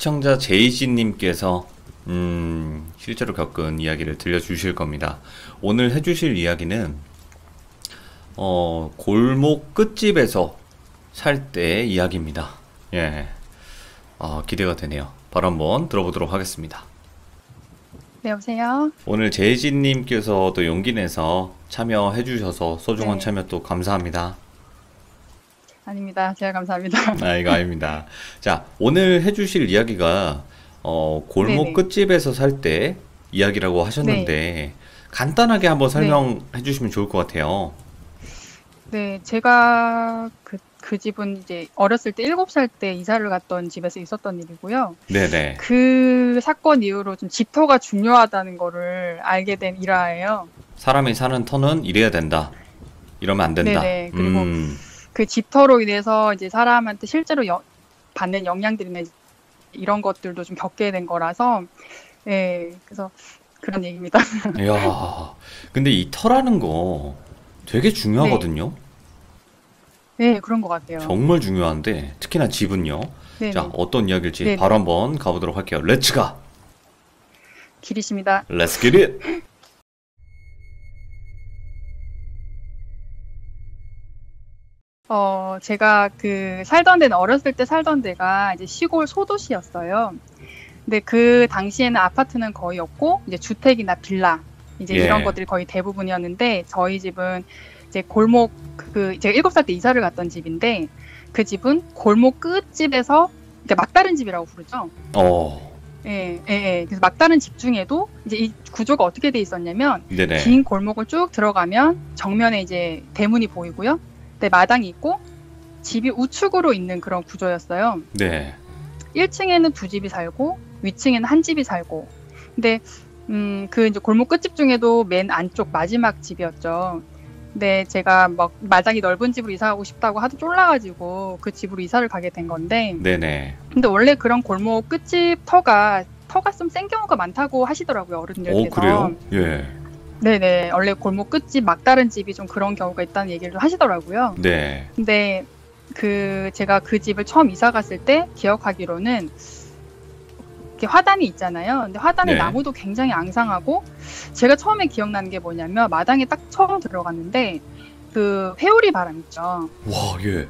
시청자 제이지님께서 실제로 겪은 이야기를 들려주실 겁니다. 오늘 해주실 이야기는 골목 끝집에서 살 때 이야기입니다. 예, 기대가 되네요. 바로 한번 들어보도록 하겠습니다. 네, 여보세요? 오늘 제이지님께서 또 용기 내서 참여해주셔서 소중한 네, 참여 또 감사합니다. 아닙니다. 제가 감사합니다. 이거 아닙니다. 자, 오늘 해주실 이야기가 골목 네네. 끝집에서 살 때 이야기라고 네, 하셨는데 간단하게 한번 네, 설명해 주시면 좋을 것 같아요. 네. 제가 그 집은 이제 어렸을 때 7살 때 이사를 갔던 집에서 있었던 일이고요. 네네. 그 사건 이후로 좀 집터가 중요하다는 거를 알게 된 일화예요. 사람이 사는 터는 이래야 된다. 이러면 안 된다. 네네. 그리고 그 집터로 인해서 이제 사람한테 실제로 받는 영향들이나 이런 것들도 좀 겪게 된 거라서, 네. 그래서 그런 얘기입니다. 이야, 근데 이 터라는 거 되게 네. 중요하거든요. 네, 그런 것 같아요. 정말 중요한데 특히나 집은요. 자, 네네. 어떤 이야기일지 바로 네네. 한번 가보도록 할게요. 렛츠 가! 길이십니다. 렛츠 기 잇! 제가 살던 데는 어렸을 때 살던 데가 이제 시골 소도시였어요. 근데 그 당시에는 아파트는 거의 없고, 이제 주택이나 빌라, 이제 이런 예, 것들이 거의 대부분이었는데, 저희 집은 이제 골목, 제가 7살 때 이사를 갔던 집인데, 그 집은 골목 끝집에서, 그러니까 막다른 집이라고 부르죠. 어, 예, 예, 예. 그래서 막다른 집 중에도 이제 이 구조가 어떻게 돼 있었냐면, 네네. 긴 골목을 쭉 들어가면 정면에 이제 대문이 보이고요. 네, 마당이 있고, 집이 우측으로 있는 그런 구조였어요. 네. 1층에는 두 집이 살고, 위층에는 한 집이 살고. 근데, 이제 골목 끝집 중에도 맨 안쪽 마지막 집이었죠. 근데 제가 막 마당이 넓은 집으로 이사 가고 싶다고 하도 쫄라가지고 그 집으로 이사를 가게 된 건데, 네네. 근데 원래 그런 골목 끝집 터가 좀 센 경우가 많다고 하시더라고요, 어른들께서. 그래요? 예. 네네. 원래 골목 끝집, 막다른 집이 좀 그런 경우가 있다는 얘기를 좀 하시더라고요. 네. 근데 제가 그 집을 처음 이사 갔을 때 기억하기로는 이렇게 화단이 있잖아요. 근데 화단에 네. 나무도 굉장히 앙상하고, 제가 처음에 기억나는 게 뭐냐면 마당에 딱 처음 들어갔는데 그 회오리 바람 있죠. 와, 예.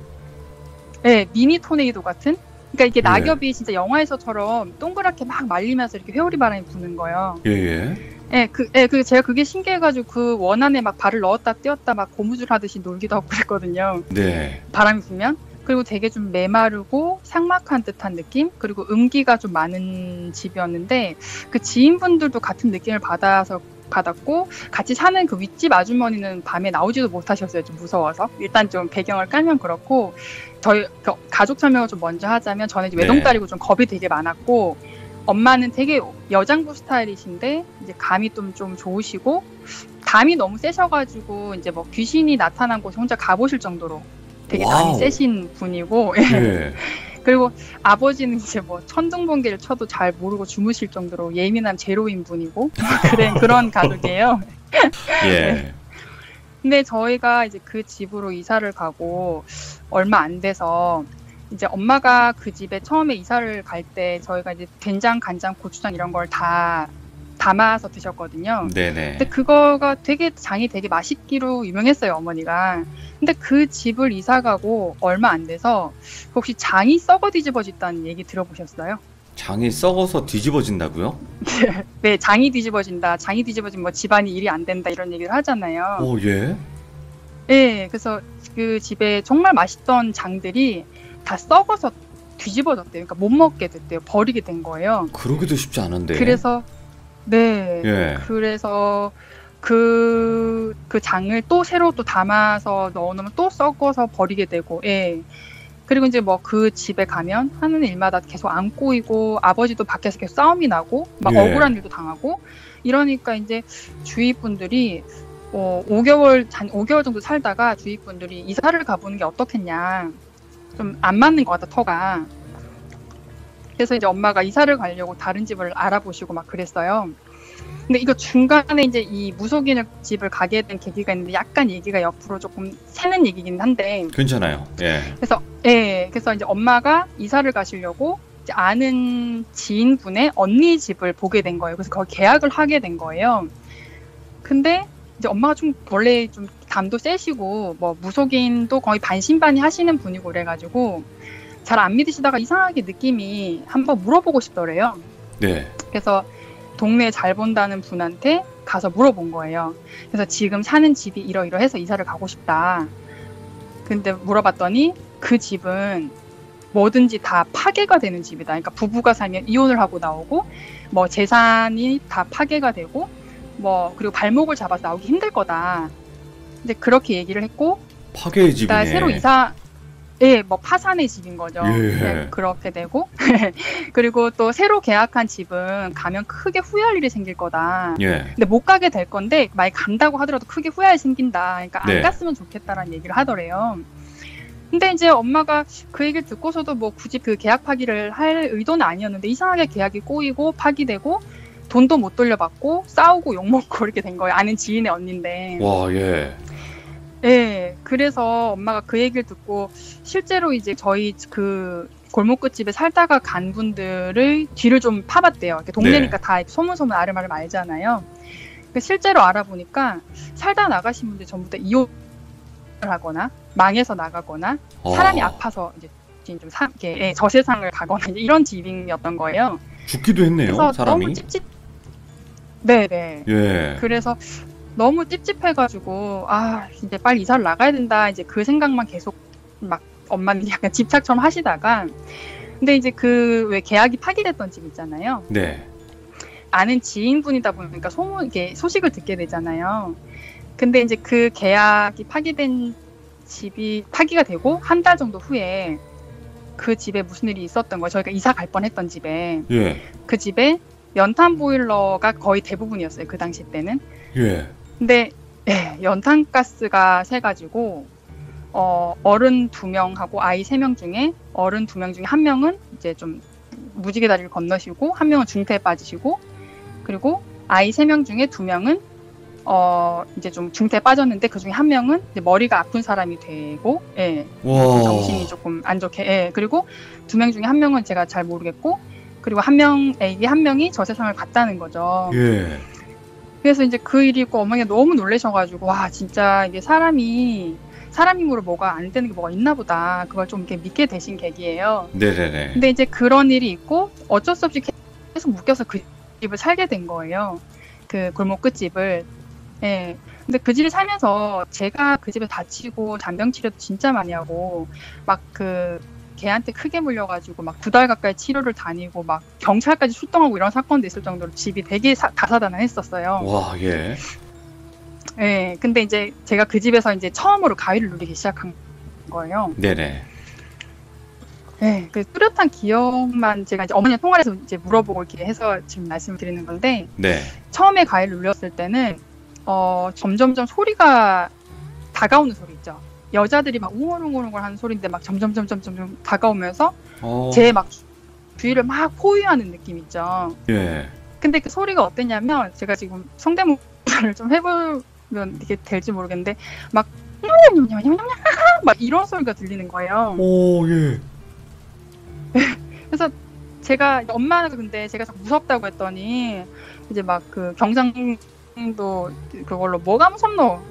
네, 미니 토네이도 같은? 그러니까 이게 예. 낙엽이 진짜 영화에서처럼 동그랗게 막 말리면서 이렇게 회오리 바람이 부는 거예요. 예, 예. 제가 그게 신기해가지고 그 원 안에 막 발을 넣었다 띄었다 막 고무줄 하듯이 놀기도 하고 그랬거든요. 네. 바람이 불면. 그리고 되게 좀 메마르고 삭막한 듯한 느낌? 그리고 음기가 좀 많은 집이었는데, 그 지인분들도 같은 느낌을 받았고, 같이 사는 그 윗집 아주머니는 밤에 나오지도 못하셨어요. 좀 무서워서. 일단 좀 배경을 깔면 그렇고, 저희 가족 설명을 좀 먼저 하자면, 저는 이제 네. 외동딸이고 좀 겁이 되게 많았고, 엄마는 되게 여장부 스타일이신데 이제 감이 좀 좋으시고, 담이 너무 세셔가지고 이제 뭐 귀신이 나타난 곳에 혼자 가보실 정도로 되게 담이 와우. 세신 분이고, 예. 그리고 아버지는 이제 뭐 천둥번개를 쳐도 잘 모르고 주무실 정도로 예민한 제로인 분이고 그런 가족이에요. 네. 예. 근데 저희가 이제 그 집으로 이사를 가고 얼마 안 돼서, 이제 엄마가 그 집에 처음에 이사를 갈 때 저희가 이제 된장, 간장, 고추장 이런 걸 다 담아서 드셨거든요. 근데 네네. 그거가 장이 되게 맛있기로 유명했어요, 어머니가. 근데 그 집을 이사 가고 얼마 안 돼서 혹시 장이 썩어 뒤집어졌다는 얘기 들어보셨어요? 장이 썩어서 뒤집어진다고요? 네, 장이 뒤집어진다. 장이 뒤집어지면 뭐 집안이 일이 안 된다 이런 얘기를 하잖아요. 예. 네, 그래서 그 집에 정말 맛있던 장들이 다 썩어서 뒤집어졌대요. 그러니까 못 먹게 됐대요. 버리게 된 거예요. 그러기도 쉽지 않은데. 그래서 네, 예. 그래서 그 장을 또 새로 또 담아서 넣어놓으면 또 썩어서 버리게 되고, 예. 그리고 이제 뭐 그 집에 가면 하는 일마다 계속 안 꼬이고, 아버지도 밖에서 계속 싸움이 나고, 막 예. 억울한 일도 당하고, 이러니까 이제 주위 분들이 5개월 정도 살다가 주위 분들이 이사를 가보는 게 어떻겠냐. 좀 안 맞는 것 같다, 터가. 그래서 이제 엄마가 이사를 가려고 다른 집을 알아보시고 막 그랬어요. 근데 이거 중간에 이제 이 무속인의 집을 가게 된 계기가 있는데, 약간 얘기가 옆으로 조금 새는 얘기긴 한데, 괜찮아요. 예. 그래서 이제 엄마가 이사를 가시려고 이제 아는 지인분의 언니 집을 보게 된 거예요. 그래서 거기 계약을 하게 된 거예요. 근데 이제 엄마가 좀 원래 좀 담도 세시고 뭐 무속인도 거의 반신반의 하시는 분이고 그래가지고 잘 안 믿으시다가 이상하게 느낌이 한번 물어보고 싶더래요. 네. 그래서 동네 잘 본다는 분한테 가서 물어본 거예요. 그래서 지금 사는 집이 이러이러해서 이사를 가고 싶다. 근데 물어봤더니 그 집은 뭐든지 다 파괴가 되는 집이다. 그러니까 부부가 살면 이혼을 하고 나오고 뭐 재산이 다 파괴가 되고 뭐 그리고 발목을 잡아서 나오기 힘들 거다. 이제 그렇게 얘기를 했고 파괴의 집이네. 새로 이사 뭐 파산의 집인 거죠. 예. 네, 그렇게 되고 그리고 또 새로 계약한 집은 가면 크게 후회할 일이 생길 거다. 예. 근데 못 가게 될 건데 만약 간다고 하더라도 크게 후회할 생긴다. 그러니까 네. 안 갔으면 좋겠다라는 얘기를 하더래요. 근데 이제 엄마가 그 얘기를 듣고서도 뭐 굳이 그 계약 파기를 할 의도는 아니었는데 이상하게 계약이 꼬이고 파기되고 돈도 못 돌려받고 싸우고 욕먹고 이렇게 된 거예요. 아는 지인의 언니인데. 와, 예. 네, 그래서 엄마가 그 얘기를 듣고 실제로 이제 저희 그 골목 끝집에 살다가 간 분들을 뒤를 좀 파봤대요. 이렇게 동네니까 다 소문소문 아름아름 알잖아요. 실제로 알아보니까 살다 나가신 분들 전부 다 이혼을 하거나 망해서 나가거나 사람이 아파서 이제 좀 이렇게 저세상을 가거나 이제 이런 집이었던 거예요. 죽기도 했네요, 그래서 사람이. 너무 찝찝. 네네. 예. 그래서 너무 찝찝해가지고 이제 빨리 이사를 나가야 된다. 이제 그 생각만 계속 막 엄마는 약간 집착처럼 하시다가 근데 이제 그 왜 계약이 파기됐던 집 있잖아요. 네. 아는 지인분이다 보니까 이게 소식을 듣게 되잖아요. 근데 이제 그 계약이 파기된 집이 파기가 되고 한 달 정도 후에 그 집에 무슨 일이 있었던 거예요. 저희가 이사 갈 뻔했던 집에. 예. 그 집에 연탄 보일러가 거의 대부분이었어요. 그 당시 때는. 예. 근데 연탄가스가 새가지고 어른 2명하고 아이 3명 중에 어른 2명 중에 1명은 이제 좀 무지개 다리를 건너시고 1명은 중태에 빠지시고 그리고 아이 3명 중에 2명은 이제 좀 중태에 빠졌는데 그 중에 1명은 이제 머리가 아픈 사람이 되고 와. 정신이 조금 안 좋게 그리고 2명 중에 1명은 제가 잘 모르겠고 그리고 애기 1명이 저 세상을 갔다는 거죠. 예. 그래서 이제 그 일이 있고 어머니가 너무 놀라셔가지고 와 진짜 이게 사람이 사람 힘으로 뭐가 안 되는 게 뭐가 있나 보다. 그걸 좀 이렇게 믿게 되신 계기예요. 네네네. 근데 이제 그런 일이 있고 어쩔 수 없이 계속 묶여서 그 집을 살게 된 거예요. 그 골목 끝집을. 예. 근데 그 집을 살면서 제가 그 집에 다치고 잔병 치료도 진짜 많이 하고 막 그 걔한테 크게 물려가지고 막 2달 가까이 치료를 다니고 막 경찰까지 출동하고 이런 사건도 있을 정도로 집이 되게 다사다난했었어요. 와, 예. 네, 근데 이제 제가 그 집에서 이제 처음으로 가위를 누리기 시작한 거예요. 네네. 네, 그 뚜렷한 기억만 제가 이제 어머니랑 통화를 해서 이제 물어보고 이렇게 해서 지금 말씀드리는 건데, 네. 처음에 가위를 눌렸을 때는 점점점 소리가 다가오는 소리 있죠. 여자들이 막 웅얼웅얼웅얼 하는 소리인데 막 점점 다가오면서 제 막 주위를 막 포위하는 느낌 있죠. 예. 근데 그 소리가 어땠냐면 제가 지금 성대모사를 좀 해보면 이게 될지 모르겠는데 막 막 이런 소리가 들리는 거예요. 오, 예. 그래서 제가 엄마가 근데 제가 자꾸 무섭다고 했더니 이제 막 그 경상도 그걸로 뭐가 무섭노?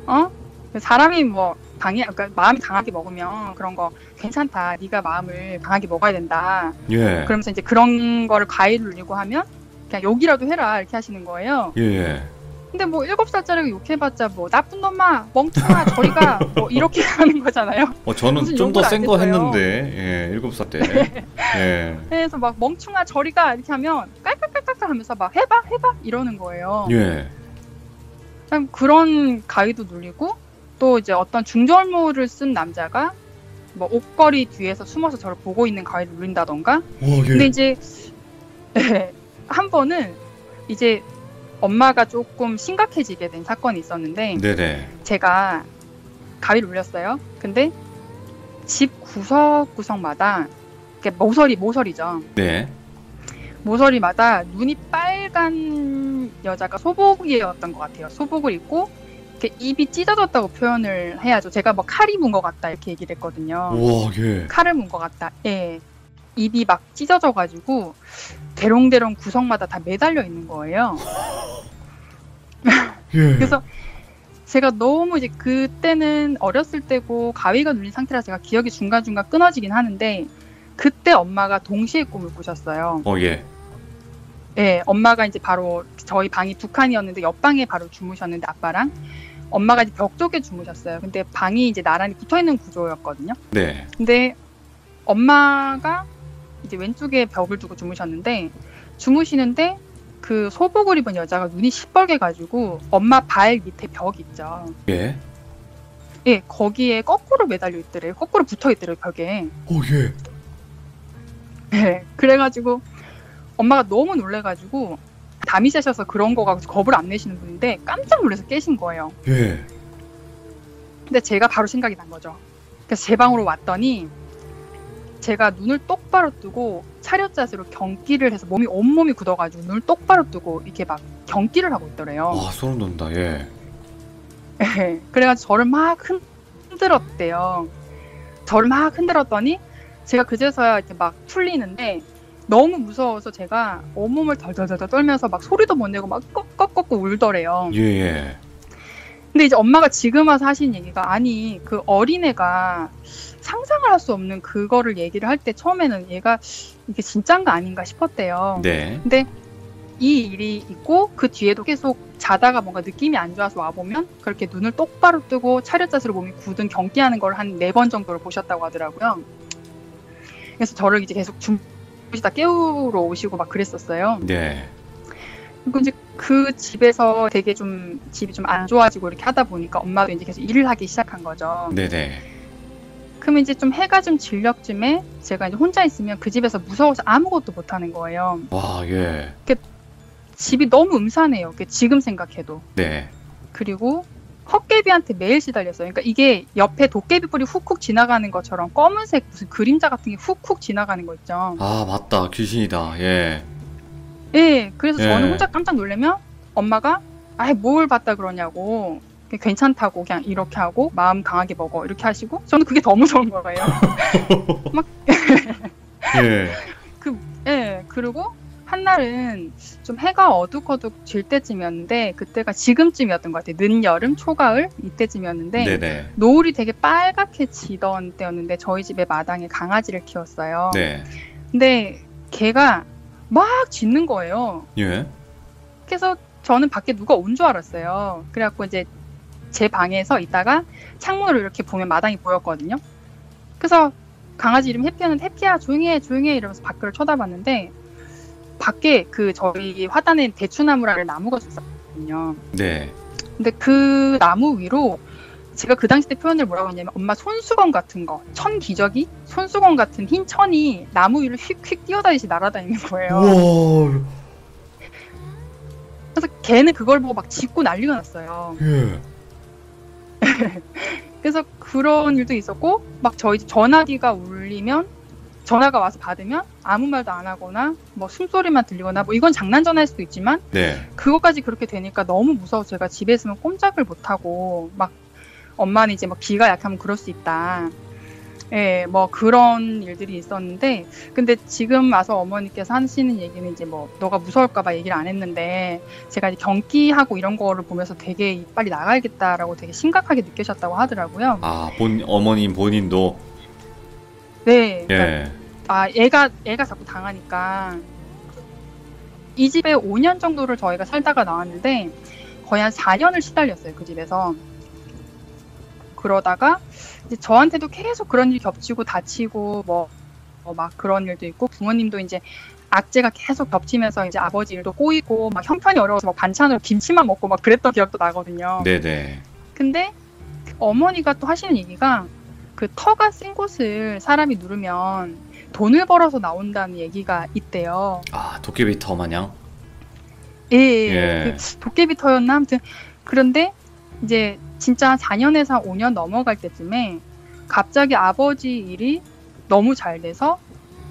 사람이 뭐 그러니까 마음이 강하게 먹으면 그런 거 괜찮다. 네가 마음을 강하게 먹어야 된다. 예. 그러면서 이제 그런 거를 가위를 눌리고 하면 그냥 욕이라도 해라 이렇게 하시는 거예요. 예. 근데 뭐 7살짜리가 욕해봤자 뭐 나쁜 놈아 멍청아 저리가 뭐 이렇게 하는 거잖아요. 저는 좀 더 센 거 안 했어요. 했는데 7살 때. 예. 그래서 막 멍청아 저리가 이렇게 하면 깔깔깔깔 하면서 막 해봐 이러는 거예요. 예. 그런 가위도 눌리고 또 이제 어떤 중절모를 쓴 남자가 뭐 옷걸이 뒤에서 숨어서 저를 보고 있는 가위를 눌린다던가. 예. 근데 이제 한 번은 이제 엄마가 조금 심각해지게 된 사건이 있었는데 네네. 제가 가위를 눌렸어요. 근데 집 구석구석마다 모서리죠. 네. 모서리마다 눈이 빨간 여자가 소복이었던 것 같아요. 소복을 입고 이렇게 입이 찢어졌다고 표현을 해야죠. 제가 뭐 칼이 문 것 같다 이렇게 얘기를 했거든요. 와, 예. 칼을 문 것 같다. 예. 입이 막 찢어져가지고 대롱대롱 구석마다 다 매달려 있는 거예요. 예. 그래서 제가 너무 이제 그때는 어렸을 때고 가위가 눌린 상태라 제가 기억이 중간중간 끊어지긴 하는데 그때 엄마가 동시에 꿈을 꾸셨어요. 예. 네, 엄마가 이제 바로 저희 방이 두 칸이었는데 옆방에 바로 주무셨는데 아빠랑 엄마가 이제 벽 쪽에 주무셨어요. 근데 방이 이제 나란히 붙어 있는 구조였거든요. 네. 근데 엄마가 이제 왼쪽에 벽을 두고 주무시는데 그 소복을 입은 여자가 눈이 시뻘게 가지고 엄마 발 밑에 벽 있죠. 예. 예, 거기에 거꾸로 매달려 있더래요. 거꾸로 붙어 있더래요, 벽에. 예. 네, 그래가지고 엄마가 너무 놀래가지고 담이 세셔서 그런 거 가지고 겁을 안 내시는 분인데 깜짝 놀라서 깨신 거예요. 예. 근데 제가 바로 생각이 난 거죠. 그래서 제 방으로 왔더니 제가 눈을 똑바로 뜨고 차렷 자세로 경기를 해서 온몸이 굳어가지고 눈을 똑바로 뜨고 이렇게 막 경기를 하고 있더래요. 와, 소름 돋는다. 예. 네, 그래가지고 저를 막 흔들었대요. 저를 막 흔들었더니 제가 그제서야 이렇게 막 풀리는데 너무 무서워서 제가 온몸을 덜덜덜 떨면서 막 소리도 못 내고 막 꺽꺽꺽 울더래요. 예. 근데 이제 엄마가 지금 와서 하신 얘기가 아니 그 어린애가 상상을 할 수 없는 그거를 얘기를 할 때 처음에는 얘가 이게 진짠가 아닌가 싶었대요. 네. 근데 이 일이 있고 그 뒤에도 계속 자다가 뭔가 느낌이 안 좋아서 와보면 그렇게 눈을 똑바로 뜨고 차렷 자세로 몸이 굳은 경기하는 걸 한 4번 정도를 보셨다고 하더라고요. 그래서 저를 이제 계속 주무시다 깨우러 오시고 막 그랬었어요. 네. 그리고 이제 그 집에서 되게 좀 집이 좀 안 좋아지고 이렇게 하다 보니까 엄마도 이제 계속 일을 하기 시작한 거죠. 네네. 그러면 이제 좀 해가 좀 질녘쯤에 제가 이제 혼자 있으면 그 집에서 무서워서 아무것도 못 하는 거예요. 와, 예. 집이 너무 음산해요. 지금 생각해도. 네. 그리고 헛개비한테 매일 시달렸어요. 그러니까 이게 옆에 도깨비 뿔이 훅훅 지나가는 것처럼 검은색 무슨 그림자 같은 게 훅훅 지나가는 거 있죠. 아, 맞다. 귀신이다. 예. 예, 그래서 예. 저는 혼자 깜짝 놀라면 엄마가 아이 뭘 봤다 그러냐고 괜찮다고 그냥 이렇게 하고 마음 강하게 먹어 이렇게 하시고 저는 그게 더 무서운 거예요. 막 예. 예, 그리고 한날은 좀 해가 어둑어둑 질 때쯤이었는데 그때가 지금쯤이었던 것 같아요. 늦여름, 초가을 이때쯤이었는데 네네. 노을이 되게 빨갛게 지던 때였는데 저희 집에 마당에 강아지를 키웠어요. 네. 근데 걔가 막 짖는 거예요. 예. 그래서 저는 밖에 누가 온 줄 알았어요. 그래갖고 이제 제 방에서 있다가 창문으로 이렇게 보면 마당이 보였거든요. 그래서 강아지 이름 해피였는데 해피야 조용히 해 이러면서 밖을 쳐다봤는데 밖에 그 저희 화단에 대추나무라는 나무가 있었거든요. 네. 근데 그 나무 위로 제가 그 당시 때 표현을 뭐라고 했냐면 엄마 손수건 같은 거, 천기저귀? 손수건 같은 흰 천이 나무 위를 휙휙 뛰어다니듯이 날아다니는 거예요. 우와. 그래서 걔는 그걸 보고 막 짖고 난리가 났어요. 예. 그래서 그런 일도 있었고 막 저희 집 전화기가 울리면 전화가 와서 받으면 아무 말도 안 하거나 뭐 숨소리만 들리거나 뭐 이건 장난 전화일 수도 있지만 네. 그것까지 그렇게 되니까 너무 무서워서 제가 집에 있으면 꼼짝을 못하고 막 엄마는 이제 막 기가 약하면 그럴 수 있다. 예, 뭐 그런 일들이 있었는데 근데 지금 와서 어머니께서 하시는 얘기는 이제 뭐 너가 무서울까봐 얘기를 안 했는데 제가 이제 경기하고 이런 거를 보면서 되게 빨리 나가야겠다라고 되게 심각하게 느끼셨다고 하더라고요. 아, 어머님 본인도. 네. 그러니까 예. 아, 애가 자꾸 당하니까 이 집에 5년 정도를 저희가 살다가 나왔는데 거의 한 4년을 시달렸어요, 그 집에서. 그러다가 이제 저한테도 계속 그런 일이 겹치고 다치고 뭐 막 그런 일도 있고 부모님도 이제 악재가 계속 겹치면서 이제 아버지 일도 꼬이고 막 형편이 어려워서 막 반찬으로 김치만 먹고 막 그랬던 기억도 나거든요. 네네. 근데 어머니가 또 하시는 얘기가 그 터가 센 곳을 사람이 누르면 돈을 벌어서 나온다는 얘기가 있대요. 아, 도깨비 터 마냥? 예. 그 도깨비 터였나? 아무튼 그런데 이제 진짜 한 4년에서 5년 넘어갈 때쯤에 갑자기 아버지 일이 너무 잘 돼서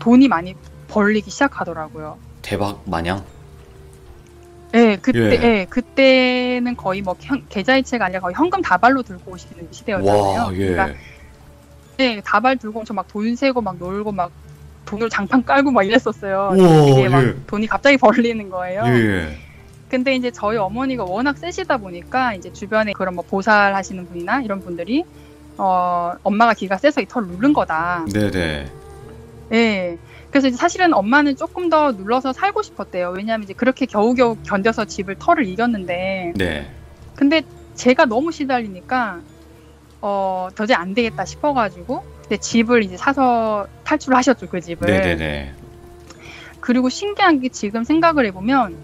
돈이 많이 벌리기 시작하더라고요. 대박 마냥? 예, 그때는 거의 뭐 계좌이체가 아니라 거의 현금 다발로 들고 오시는 시대였잖아요. 와, 예. 그러니까 예, 다발 들고 엄청 막 돈 세고 막 놀고 막 돈으로 장판 깔고 막 이랬었어요. 우와, 이게 막 예. 돈이 갑자기 벌리는 거예요. 예. 근데 이제 저희 어머니가 워낙 세시다 보니까 이제 주변에 그런 뭐 보살 하시는 분이나 이런 분들이 엄마가 기가 세서 이 털을 누른 거다. 네네. 예. 그래서 이제 사실은 엄마는 조금 더 눌러서 살고 싶었대요. 왜냐하면 이제 그렇게 겨우겨우 견뎌서 집을 털을 이겼는데. 네. 근데 제가 너무 시달리니까 도저히 안 되겠다 싶어가지고 근데 집을 이제 사서 탈출을 하셨죠, 그 집을. 네네네. 그리고 신기한 게 지금 생각을 해보면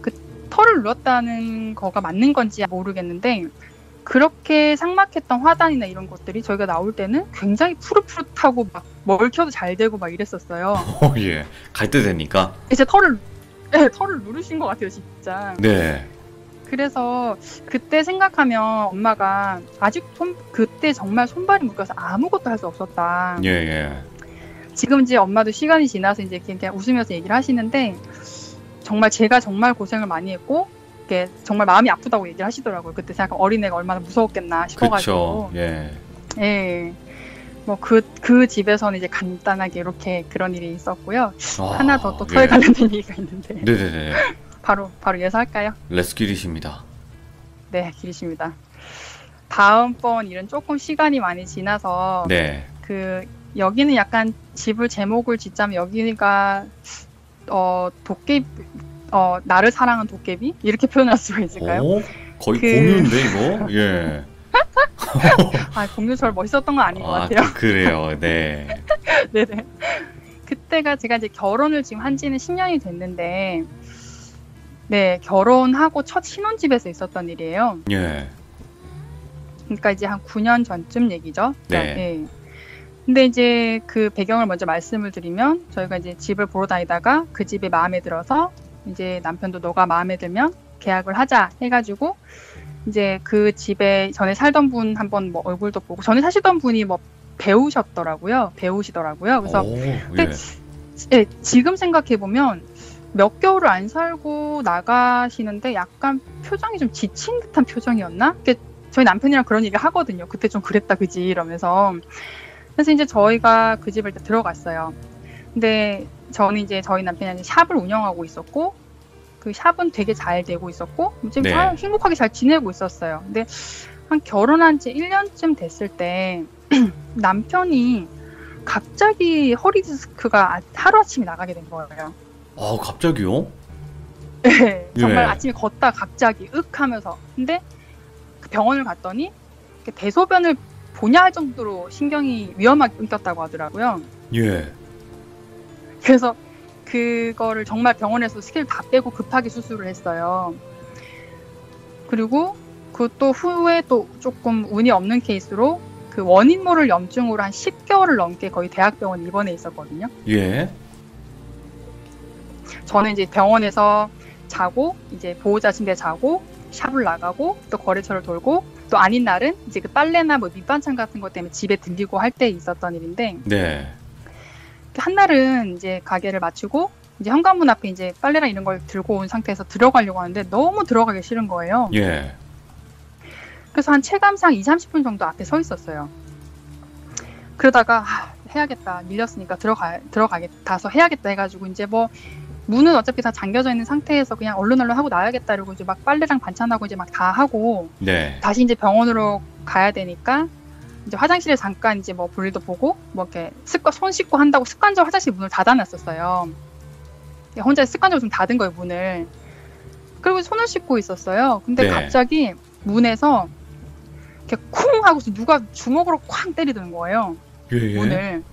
그 털을 눌렀다는 거가 맞는 건지 모르겠는데 그렇게 삭막했던 화단이나 이런 것들이 저희가 나올 때는 굉장히 푸릇푸릇하고 막 먹혀도 잘 되고 막 이랬었어요. 예. 갈 때 되니까. 이제 털을 누르신 것 같아요, 진짜. 네. 그래서 그때 생각하면 엄마가 아직 그때 정말 손발이 묶여서 아무것도 할 수 없었다. 예, 예. 지금 이제 엄마도 시간이 지나서 이제 그냥 웃으면서 얘기를 하시는데 정말 제가 정말 고생을 많이 했고 이게 정말 마음이 아프다고 얘기를 하시더라고요. 그때 생각하면 어린애가 얼마나 무서웠겠나 싶어가지고. 그쵸. 예. 예. 뭐 그 집에서는 이제 간단하게 이렇게 그런 일이 있었고요. 아, 하나 더 또 털에 예. 관련된 얘기가 있는데 네네네. 바로 예사할까요? 레스길이십니다. 네, 길이십니다. 다음번 일은 조금 시간이 많이 지나서 네. 여기는 약간 집을 제목을 짓자면 여기가 도깨비 나를 사랑한 도깨비 이렇게 표현할 수가 있을까요? 오? 거의 공유인데 이거? 예. 아, 공유철 멋있었던 건 아닌 것 같아요. 그래요. 네. 네네. 그때가 제가 이제 결혼을 지금 한 지는 10년이 됐는데, 네, 결혼하고 첫 신혼집에서 있었던 일이에요. 예. 그러니까 이제 한 9년 전쯤 얘기죠. 네. 네. 근데 이제 그 배경을 먼저 말씀을 드리면, 저희가 이제 집을 보러 다니다가 그 집이 마음에 들어서, 이제 남편도 너가 마음에 들면 계약을 하자 해가지고, 이제 그 집에 전에 살던 분 한번 뭐 얼굴도 보고, 전에 사시던 분이 뭐 배우시더라고요. 그래서 오, 근데 예, 지금 생각해 보면 몇 개월을 안 살고 나가시는데 약간 표정이 좀 지친 듯한 표정이었나? 저희 남편이랑 그런 얘기 하거든요. 그때 좀 그랬다 그지 이러면서. 그래서 이제 저희가 그 집을 들어갔어요. 근데 저는 이제 저희 남편이 샵을 운영하고 있었고 그 샵은 되게 잘 되고 있었고 지금 네. 잘 행복하게 잘 지내고 있었어요. 근데 한 결혼한 지 1년쯤 됐을 때 남편이 갑자기 허리 디스크가 하루아침에 나가게 된 거예요. 아, 갑자기요? 네, 정말 예. 아침에 걷다 갑자기 윽 하면서. 근데 그 병원을 갔더니 대소변을 보냐 할 정도로 신경이 위험하게 끊겼다고 하더라고요. 예. 그래서 그거를 정말 병원에서 스케일 다 빼고 급하게 수술을 했어요. 그리고 그것도 후에 또 조금 운이 없는 케이스로 그 원인 모를 염증으로 한 10개월을 넘게 거의 대학병원 입원해 있었거든요. 예. 저는 이제 병원에서 자고 이제 보호자 침대 자고 샵을 나가고 또 거래처를 돌고 또 아닌 날은 이제 그 빨래나 뭐 밑반찬 같은 것 때문에 집에 들리고 할 때 있었던 일인데 네. 한 날은 이제 가게를 마치고 이제 현관문 앞에 이제 빨래랑 이런 걸 들고 온 상태에서 들어가려고 하는데 너무 들어가기 싫은 거예요. 예. 그래서 한 체감상 20-30분 정도 앞에 서 있었어요. 그러다가 해야겠다. 밀렸으니까 들어가겠다 해야겠다 해가지고 이제 뭐 문은 어차피 다 잠겨져 있는 상태에서 그냥 얼른 하고 나야겠다 이러고 이제 막 빨래랑 반찬하고 이제 막 다 하고 네. 다시 이제 병원으로 가야 되니까 이제 화장실에 잠깐 이제 뭐 볼일도 보고 뭐 이렇게 손 씻고 한다고 습관적으로 화장실 문을 닫아놨었어요. 혼자 습관적으로 좀 닫은 거예요, 문을. 그리고 손을 씻고 있었어요. 근데 네. 갑자기 문에서 이렇게 쿵 하고서 누가 주먹으로 쾅 때리는 거예요. 예. 문을.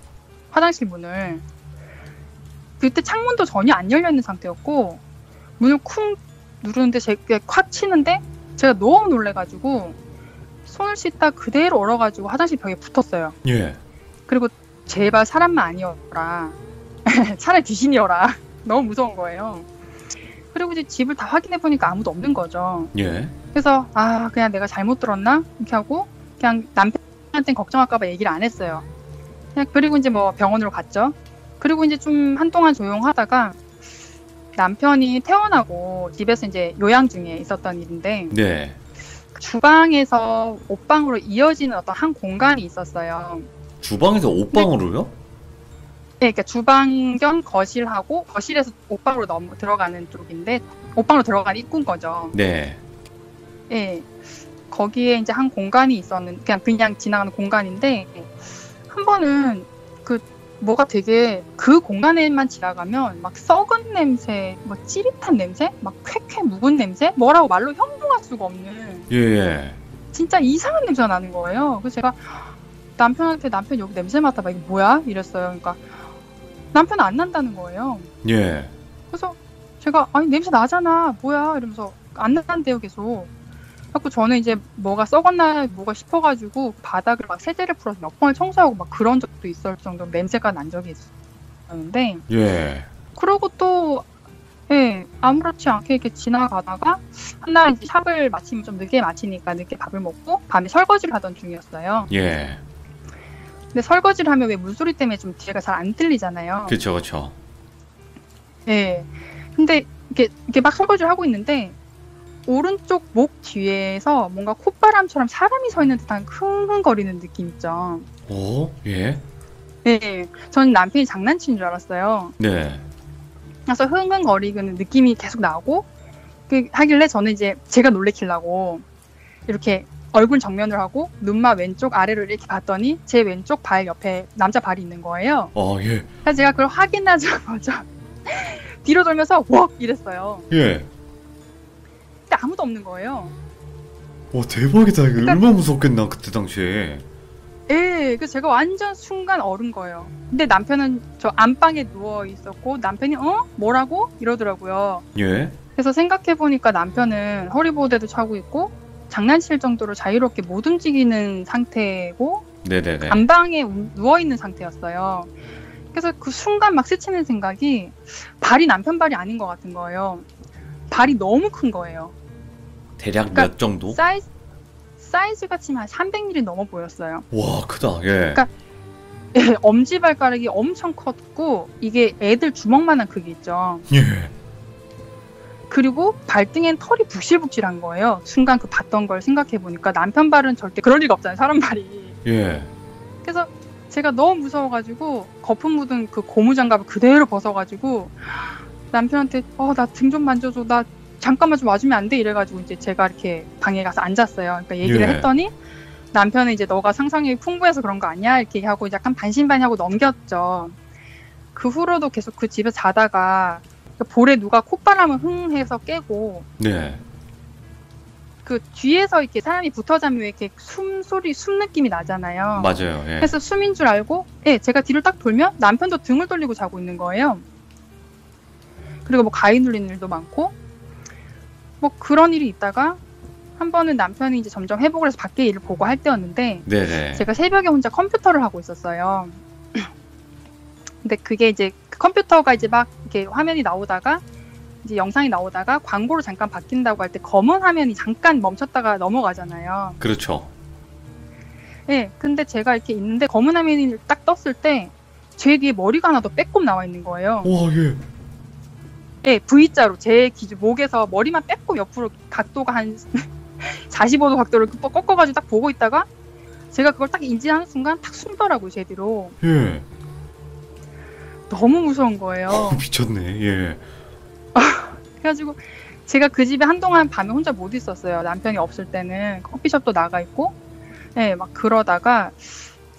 화장실 문을. 그때 창문도 전혀 안 열려있는 상태였고 문을 쿵 누르는데 제가 콱 치는데 제가 너무 놀래가지고 손을 씻다 그대로 얼어가지고 화장실 벽에 붙었어요. 예. 그리고 제발 사람만 아니어라. 차라리 귀신이어라. 너무 무서운 거예요. 그리고 이제 집을 다 확인해보니까 아무도 없는 거죠. 예. 그래서 그냥 내가 잘못 들었나? 이렇게 하고 그냥 남편한테는 걱정할까봐 얘기를 안 했어요. 그리고 이제 뭐 병원으로 갔죠. 그리고 이제 좀 한동안 조용하다가 남편이 퇴원하고 집에서 이제 요양 중에 있었던 일인데 네. 주방에서 옷방으로 이어지는 어떤 한 공간이 있었어요. 주방에서 옷방으로요? 네, 그러니까 주방 겸 거실하고 거실에서 옷방으로 들어가는 쪽인데 옷방으로 들어가는 입구인 거죠. 네. 예. 거기에 이제 한 공간이 있었는 그냥 지나가는 공간인데 한 번은 그 뭐가 되게 그 공간에만 지나가면 막 썩은 냄새, 뭐 찌릿한 냄새, 막 쾌쾌 묵은 냄새, 뭐라고 말로 형용할 수가 없는 예. 진짜 이상한 냄새가 나는 거예요. 그래서 제가 남편한테 남편 여기 냄새 맡아봐 이게 뭐야? 이랬어요. 그러니까 남편은 안 난다는 거예요. 예. 그래서 제가 아니 냄새 나잖아 뭐야 이러면서 안 난대요 계속. 그래서 저는 이제 뭐가 썩었나 뭐가 싶어가지고 바닥을 막 세제를 풀어서 몇 번을 청소하고 막 그런 적도 있을 정도로 냄새가 난 적이 있었는데 예. 그러고 또 예, 아무렇지 않게 이렇게 지나가다가 한날 이제 샵을 마치면 좀 늦게 마치니까 늦게 밥을 먹고 밤에 설거지를 하던 중이었어요. 예. 근데 설거지를 하면 왜 물소리 때문에 좀 뒤가 잘 안 들리잖아요. 그쵸, 그쵸. 예. 근데 이렇게 막 설거지를 하고 있는데 오른쪽 목 뒤에서 뭔가 콧바람처럼 사람이 서 있는 듯한 흥흥거리는 느낌 있죠. 오, 예. 예. 저는 남편이 장난치는 줄 알았어요. 네. 그래서 흥흥거리는 느낌이 계속 나고 하길래 저는 이제 제가 놀래키려고 이렇게 얼굴 정면을 하고 눈만 왼쪽 아래로 이렇게 봤더니 제 왼쪽 발 옆에 남자 발이 있는 거예요. 예. 그래서 제가 그걸 확인하자마자 뒤로 돌면서 웍 이랬어요. 예. 근데 아무도 없는 거예요. 와, 대박이다. 이거 그러니까- 얼마나 무섭겠나, 그때 당시에. 예, 그래서 제가 완전 순간 얼은 거예요. 근데 남편은 저 안방에 누워 있었고 남편이 뭐라고? 이러더라고요. 예. 그래서 생각해보니까 남편은 허리보호대도 차고 있고 장난칠 정도로 자유롭게 못 움직이는 상태고 네네네. 안방에 누워있는 상태였어요. 그래서 그 순간 막 스치는 생각이 발이 남편 발이 아닌 것 같은 거예요. 발이 너무 큰 거예요. 대략 그러니까 몇 정도? 사이즈가 치면 한 300mm 넘어 보였어요. 와, 크다. 예. 그러니까 예, 엄지발가락이 엄청 컸고 이게 애들 주먹만한 크기 있죠. 예. 그리고 발등엔 털이 북실북실한 거예요. 순간 그 봤던 걸 생각해보니까 남편 발은 절대 그럴 리가 없잖아요. 사람 발이. 예. 그래서 제가 너무 무서워가지고 거품 묻은 그 고무장갑을 그대로 벗어가지고 남편한테 나 등 좀 만져줘. 나 잠깐만 좀 와주면 안 돼? 이래가지고 이제 제가 이렇게 방에 가서 앉았어요. 그러니까 얘기를 예. 했더니 남편은 이제 너가 상상력이 풍부해서 그런 거 아니야? 이렇게 하고 약간 반신반의하고 넘겼죠. 그 후로도 계속 그 집에 자다가 볼에 누가 콧바람을 흥 해서 깨고 네. 그 뒤에서 이렇게 사람이 붙어 자면 왜 이렇게 숨 느낌이 나잖아요. 맞아요. 예. 그래서 숨인 줄 알고 제가 뒤를 딱 돌면 남편도 등을 돌리고 자고 있는 거예요. 그리고 뭐 가위 눌리는 일도 많고 뭐 그런 일이 있다가 한 번은 남편이 이제 점점 회복을 해서 밖에 일을 보고 할 때였는데 네네. 제가 새벽에 혼자 컴퓨터를 하고 있었어요. 근데 그게 이제 그 컴퓨터가 이제 막 이렇게 화면이 나오다가 이제 영상이 나오다가 광고로 잠깐 바뀐다고 할 때 검은 화면이 잠깐 멈췄다가 넘어가잖아요. 그렇죠. 네, 근데 제가 이렇게 있는데 검은 화면이 딱 떴을 때 제 뒤에 머리가 하나 더 빼꼼 나와 있는 거예요. 와, 예. 네, V자로 제 기준 목에서 머리만 빼꼼 옆으로 각도가 한 45도 각도를 꺾어가지고 딱 보고 있다가 제가 그걸 딱 인지하는 순간 탁 숨더라고요, 제 뒤로. 예. 너무 무서운 거예요. 미쳤네. 예. 그래가지고 제가 그 집에 한동안 밤에 혼자 못 있었어요. 남편이 없을 때는 커피숍도 나가 있고, 네, 막 그러다가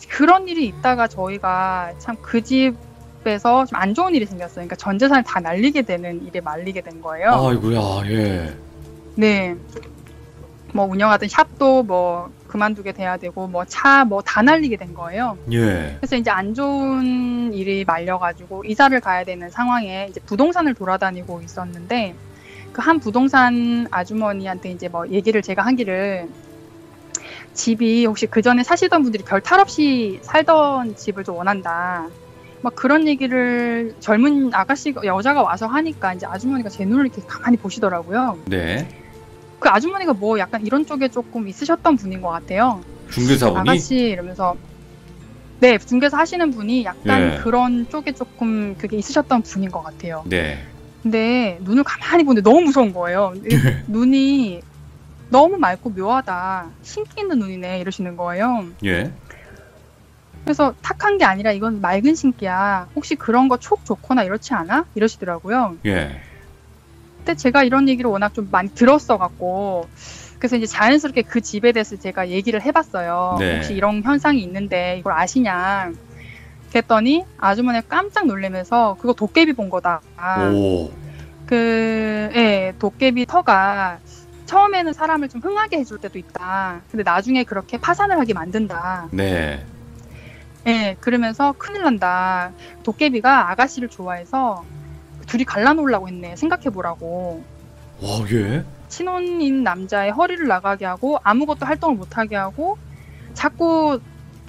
그런 일이 있다가 저희가 참 그 집에서 좀 안 좋은 일이 생겼어요. 그러니까 전 재산을 다 날리게 되는 일에 말리게 된 거예요. 아이고야, 예. 네, 뭐 운영하던 샵도 뭐 그만두게 돼야 되고, 뭐 차 뭐 다 날리게 된 거예요. 예. 그래서 이제 안 좋은 일이 말려가지고 이사를 가야 되는 상황에 이제 부동산을 돌아다니고 있었는데 그 한 부동산 아주머니한테 이제 뭐 얘기를 제가 하기를 집이 혹시 그 전에 사시던 분들이 별 탈 없이 살던 집을 좀 원한다. 막 그런 얘기를 젊은 여자가 와서 하니까 이제 아주머니가 제 눈을 이렇게 가만히 보시더라고요. 네. 그 아주머니가 뭐 약간 이런 쪽에 조금 있으셨던 분인 것 같아요. 중개사분이? 아가씨 이러면서 네, 중개사 하시는 분이 약간 예. 그런 쪽에 조금 그게 있으셨던 분인 것 같아요. 네. 근데 눈을 가만히 보는데 너무 무서운 거예요. 눈이 너무 맑고 묘하다. 신기 있는 눈이네 이러시는 거예요. 예. 그래서 탁한 게 아니라 이건 맑은 신기야. 혹시 그런 거 촉 좋거나 이렇지 않아? 이러시더라고요. 예. 근데 제가 이런 얘기를 워낙 좀 많이 들었어갖고 그래서 이제 자연스럽게 그 집에 대해서 제가 얘기를 해봤어요. 네. 혹시 이런 현상이 있는데 이걸 아시냐? 그랬더니 아주머니가 깜짝 놀라면서 그거 도깨비 본 거다. 오. 예, 도깨비 터가 처음에는 사람을 좀 흥하게 해줄 때도 있다. 근데 나중에 그렇게 파산을 하게 만든다. 네. 예, 그러면서 큰일 난다. 도깨비가 아가씨를 좋아해서 둘이 갈라놓으려고 했네. 생각해보라고. 와, 예. 친혼인 남자의 허리를 나가게 하고 아무것도 활동을 못하게 하고 자꾸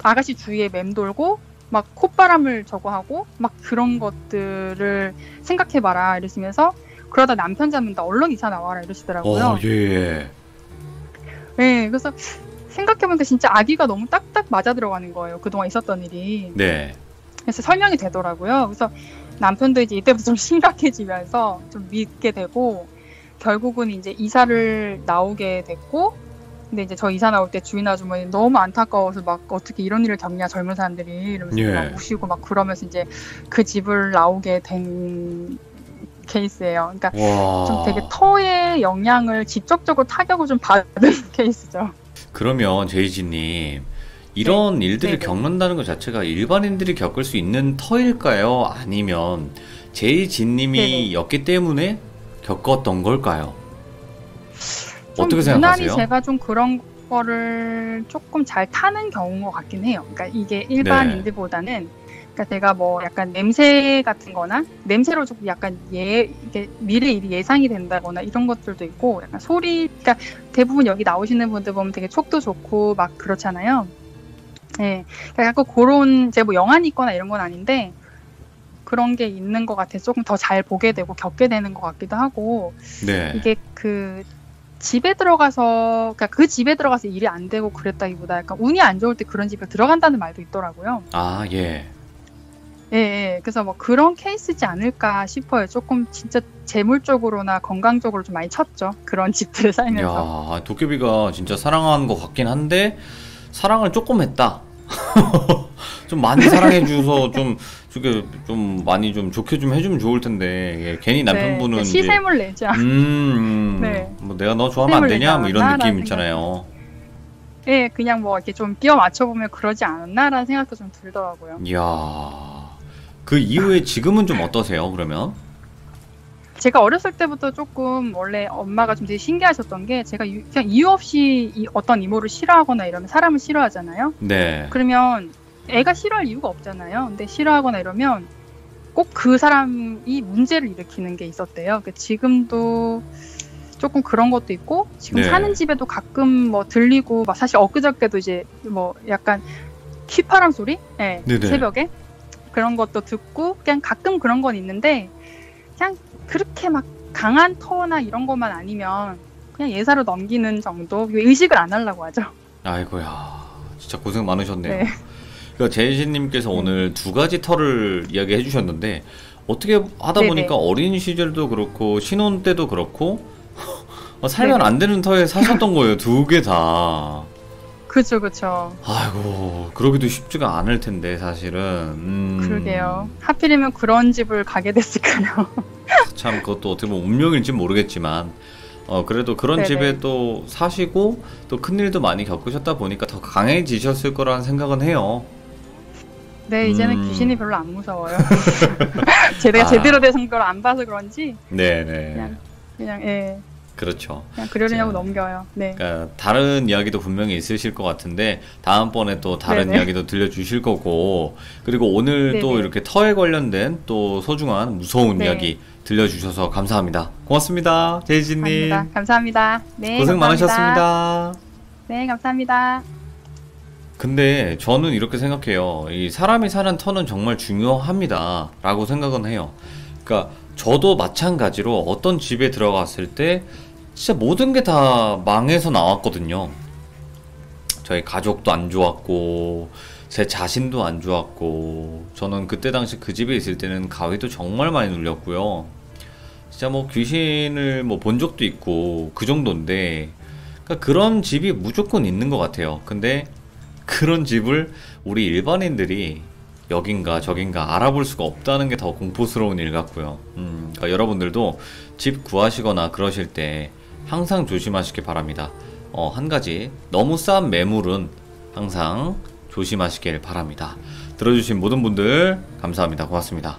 아가씨 주위에 맴돌고 막 콧바람을 저거 하고 막 그런 것들을 생각해봐라 이러시면서 그러다 남편 잡는다 얼른 이사 나와라 이러시더라고요. 예. 네, 그래서 생각해보니까 진짜 아기가 너무 딱딱 맞아 들어가는 거예요. 그동안 있었던 일이. 네. 그래서 설명이 되더라고요. 그래서 남편도 이제 이때부터 좀 심각해지면서 좀 믿게 되고 결국은 이제 이사를 나오게 됐고 근데 이제 저 이사 나올 때 주인 아주머니 너무 안타까워서 막 어떻게 이런 일을 겪냐 젊은 사람들이 이러면서 예. 막 우시고 막 그러면서 이제 그 집을 나오게 된 케이스예요. 그러니까 와. 좀 되게 터의 영향을 직접적으로 타격을 좀 받은 케이스죠. 그러면 제이지님 이런 일들을 네네. 겪는다는 것 자체가 일반인들이 겪을 수 있는 터일까요? 아니면 제이지님이 였기 때문에 겪었던 걸까요? 좀 어떻게 유난히 생각하세요? 제가 좀 그런 거를 조금 잘 타는 경우인 것 같긴 해요. 그러니까 이게 일반인들보다는 그러니까 제가 뭐 약간 냄새 같은 거나 냄새로 조금 약간 이게 미래 일이 예상이 된다거나 이런 것들도 있고 약간 소리 그러니까 대부분 여기 나오시는 분들 보면 되게 촉도 좋고 막 그렇잖아요. 네. 그러니까 약간 그런 제가 뭐 영안이 있거나 이런 건 아닌데 그런 게 있는 것 같아서 조금 더 잘 보게 되고 겪게 되는 것 같기도 하고 네. 이게 그 집에 들어가서 그러니까 그 집에 들어가서 일이 안 되고 그랬다기보다 약간 운이 안 좋을 때 그런 집에 들어간다는 말도 있더라고요. 아, 예. 예, 예. 그래서 뭐 그런 케이스지 않을까 싶어요. 조금 진짜 재물적으로나 건강적으로 좀 많이 쳤죠. 그런 집들에 살면서. 야, 도깨비가 진짜 사랑하는 것 같긴 한데 사랑을 조금 했다. 좀 많이 사랑해 줘서 좀 저게 좀 많이 좀 좋게 좀 해주면 좋을 텐데 예, 괜히 남편분은 네, 시샘을 내자. 네. 뭐 내가 너 좋아하면 안 되냐 뭐 이런 느낌 생각이. 있잖아요. 예, 그냥 뭐 이렇게 좀 끼워 맞춰보면 그러지 않았나라는 생각도 좀 들더라고요. 이야, 그 이후에 지금은 좀 어떠세요? 그러면? 제가 어렸을 때부터 조금 원래 엄마가 좀 되게 신기하셨던 게 제가 그냥 이유 없이 어떤 이모를 싫어하거나 이러면 사람을 싫어하잖아요. 네. 그러면 애가 싫어할 이유가 없잖아요. 근데 싫어하거나 이러면 꼭 그 사람이 문제를 일으키는 게 있었대요. 그러니까 지금도 조금 그런 것도 있고 지금 네. 사는 집에도 가끔 뭐 들리고 막 사실 엊그저께도 이제 뭐 약간 휘파람 소리? 네, 네네. 새벽에 그런 것도 듣고 그냥 가끔 그런 건 있는데 그냥 그렇게 막 강한 터나 이런 것만 아니면 그냥 예사로 넘기는 정도 의식을 안 하려고 하죠. 아이고야, 진짜 고생 많으셨네요. 네. 그러니까 제이신님께서 오늘 두 가지 터를 이야기해 주셨는데 어떻게 하다 네네. 보니까 어린 시절도 그렇고 신혼 때도 그렇고 살면 네네. 안 되는 터에 사셨던 거예요. 두 개 다. 그쵸, 그쵸. 아이고, 그러기도 쉽지가 않을 텐데 사실은. 그러게요. 하필이면 그런 집을 가게 됐을까요? 참 그것도 어떻게 보면 운명일지 모르겠지만 그래도 그런 네네. 집에 또 사시고 또 큰일도 많이 겪으셨다 보니까 더 강해지셨을 거라는 생각은 해요. 네, 이제는 음. 귀신이 별로 안 무서워요. 제가 아. 제대로 된 걸 안 봐서 그런지 네네. 그냥 예, 그렇죠. 그냥 그러려냐고 자, 넘겨요. 네. 그러니까 다른 이야기도 분명히 있으실 것 같은데 다음번에 또 다른 네네. 이야기도 들려주실 거고 그리고 오늘 또 네네. 이렇게 터에 관련된 또 소중한 무서운 네. 이야기 들려주셔서 감사합니다. 고맙습니다. 제이지님. 아닙니다. 감사합니다. 네, 고생 감사합니다. 많으셨습니다. 네, 감사합니다. 근데 저는 이렇게 생각해요. 이 사람이 사는 터는 정말 중요합니다. 라고 생각은 해요. 그러니까 저도 마찬가지로 어떤 집에 들어갔을 때 진짜 모든 게 다 망해서 나왔거든요. 저희 가족도 안 좋았고, 제 자신도 안 좋았고, 저는 그때 당시 그 집에 있을 때는 가위도 정말 많이 눌렸고요. 진짜 뭐 귀신을 뭐 본 적도 있고, 그 정도인데, 그러니까 그런 집이 무조건 있는 것 같아요. 근데 그런 집을 우리 일반인들이 여긴가 저긴가 알아볼 수가 없다는 게 더 공포스러운 일 같고요. 그러니까 여러분들도 집 구하시거나 그러실 때 항상 조심하시기 바랍니다. 한 가지, 너무 싼 매물은 항상 조심하시길 바랍니다. 들어주신 모든 분들 감사합니다. 고맙습니다.